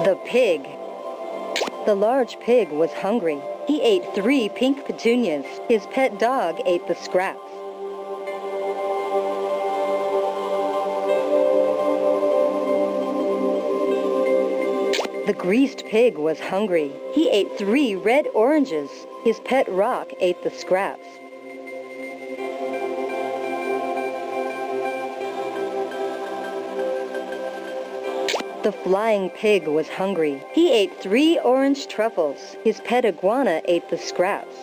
The pig. The large pig was hungry. He ate 3 pink petunias. His pet dog ate the scraps. The greased pig was hungry. He ate 3 red oranges. His pet rock ate the scraps. The flying pig was hungry. He ate 3 orange truffles. His pet iguana ate the scraps.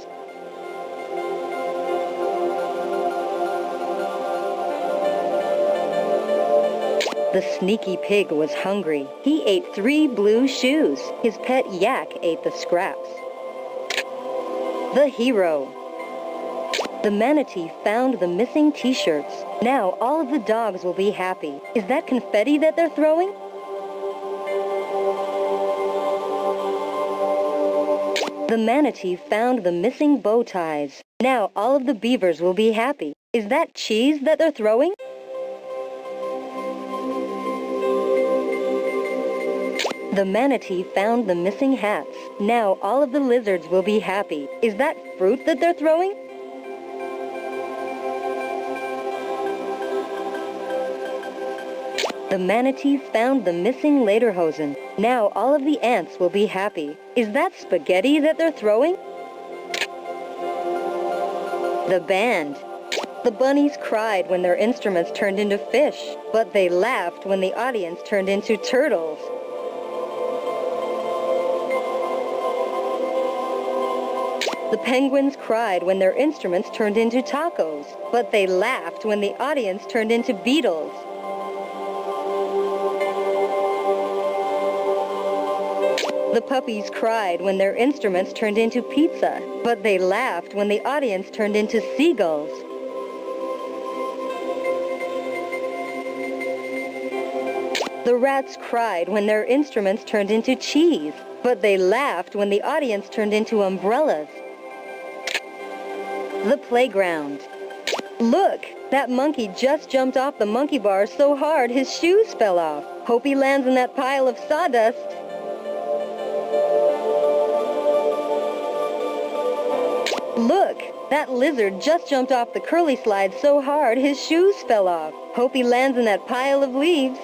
The sneaky pig was hungry. He ate 3 blue shoes. His pet yak ate the scraps. The hero. The manatee found the missing t-shirts. Now all of the dogs will be happy. Is that confetti that they're throwing? The manatee found the missing bow ties. Now all of the beavers will be happy. Is that cheese that they're throwing? The manatee found the missing hats. Now all of the lizards will be happy. Is that fruit that they're throwing? The manatee found the missing lederhosen. Now all of the ants will be happy. Is that spaghetti that they're throwing? The band. The bunnies cried when their instruments turned into fish, but they laughed when the audience turned into turtles. The penguins cried when their instruments turned into tacos, but they laughed when the audience turned into beetles. The puppies cried when their instruments turned into pizza, but they laughed when the audience turned into seagulls. The rats cried when their instruments turned into cheese, but they laughed when the audience turned into umbrellas. The playground. Look, that monkey just jumped off the monkey bar so hard his shoes fell off. Hope he lands in that pile of sawdust. Look, that lizard just jumped off the curly slide so hard his shoes fell off. Hope he lands in that pile of leaves.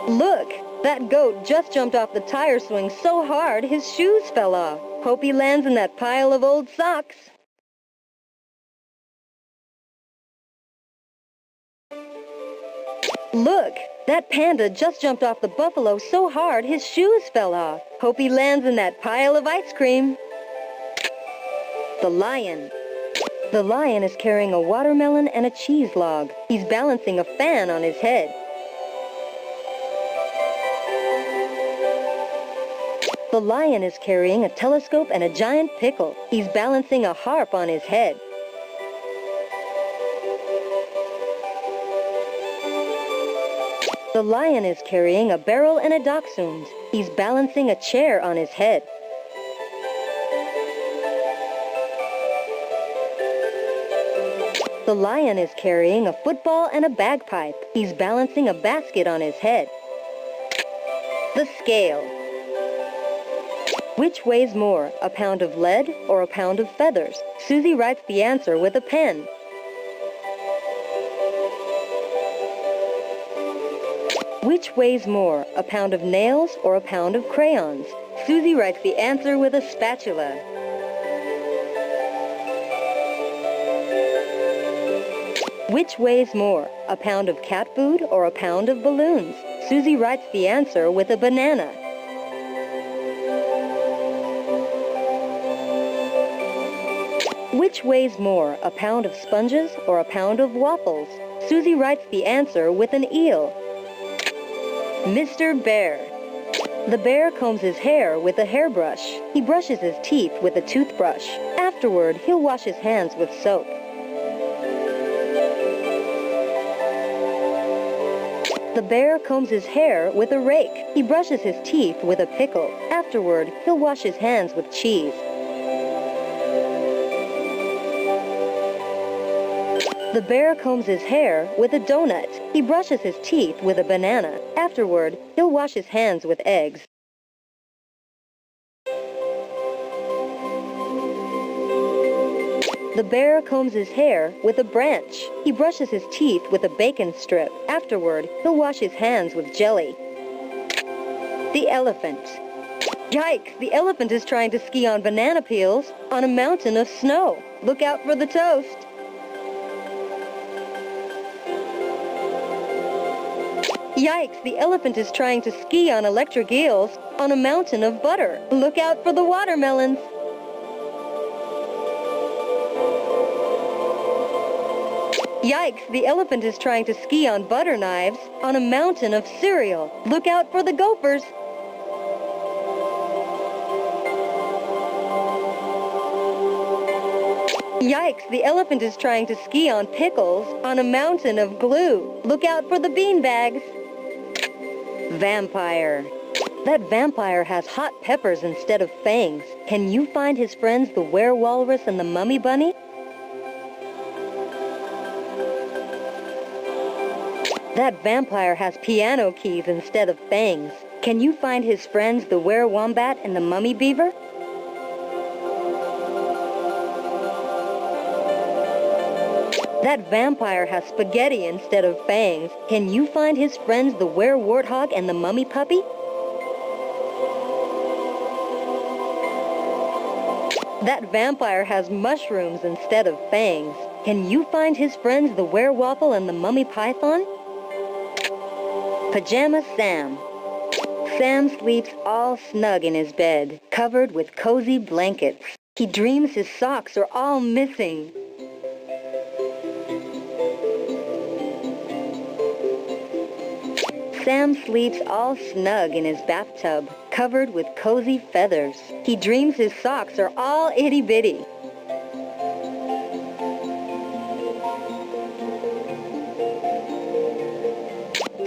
Look, that goat just jumped off the tire swing so hard his shoes fell off. Hope he lands in that pile of old socks. Look, that panda just jumped off the buffalo so hard his shoes fell off. Hope he lands in that pile of ice cream. The lion. The lion is carrying a watermelon and a cheese log. He's balancing a fan on his head. The lion is carrying a telescope and a giant pickle. He's balancing a harp on his head. The lion is carrying a barrel and a dachshund. He's balancing a chair on his head. The lion is carrying a football and a bagpipe. He's balancing a basket on his head. The scale. Which weighs more, a pound of lead or a pound of feathers? Susie writes the answer with a pen. Which weighs more, a pound of nails or a pound of crayons? Susie writes the answer with a spatula. Which weighs more, a pound of cat food or a pound of balloons? Susie writes the answer with a banana. Which weighs more, a pound of sponges or a pound of waffles? Susie writes the answer with an eel. Mr. Bear. The bear combs his hair with a hairbrush. He brushes his teeth with a toothbrush. Afterward, he'll wash his hands with soap. The bear combs his hair with a rake. He brushes his teeth with a pickle. Afterward, he'll wash his hands with cheese. The bear combs his hair with a donut. He brushes his teeth with a banana. Afterward, he'll wash his hands with eggs. The bear combs his hair with a branch. He brushes his teeth with a bacon strip. Afterward, he'll wash his hands with jelly. The elephant. Yikes! The elephant is trying to ski on banana peels on a mountain of snow. Look out for the toast. Yikes! The elephant is trying to ski on electric eels on a mountain of butter. Look out for the watermelons. Yikes! The elephant is trying to ski on butter knives on a mountain of cereal. Look out for the gophers. Yikes! The elephant is trying to ski on pickles on a mountain of glue. Look out for the beanbags. Vampire. That vampire has hot peppers instead of fangs. Can you find his friends the werewalrus and the mummy bunny? That vampire has piano keys instead of fangs. Can you find his friends the werewombat and the mummy beaver? That vampire has spaghetti instead of fangs. Can you find his friends the were-warthog and the mummy puppy? That vampire has mushrooms instead of fangs. Can you find his friends the werewolf and the mummy python? Pajama Sam. Sam sleeps all snug in his bed, covered with cozy blankets. He dreams his socks are all missing. Sam sleeps all snug in his bathtub, covered with cozy feathers. He dreams his socks are all itty-bitty.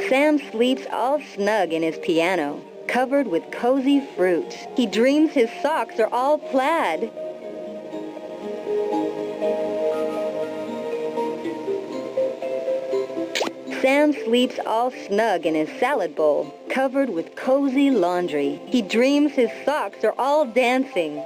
Sam sleeps all snug in his piano, covered with cozy fruit. He dreams his socks are all plaid. Sam sleeps all snug in his salad bowl, covered with cozy laundry. He dreams his socks are all dancing.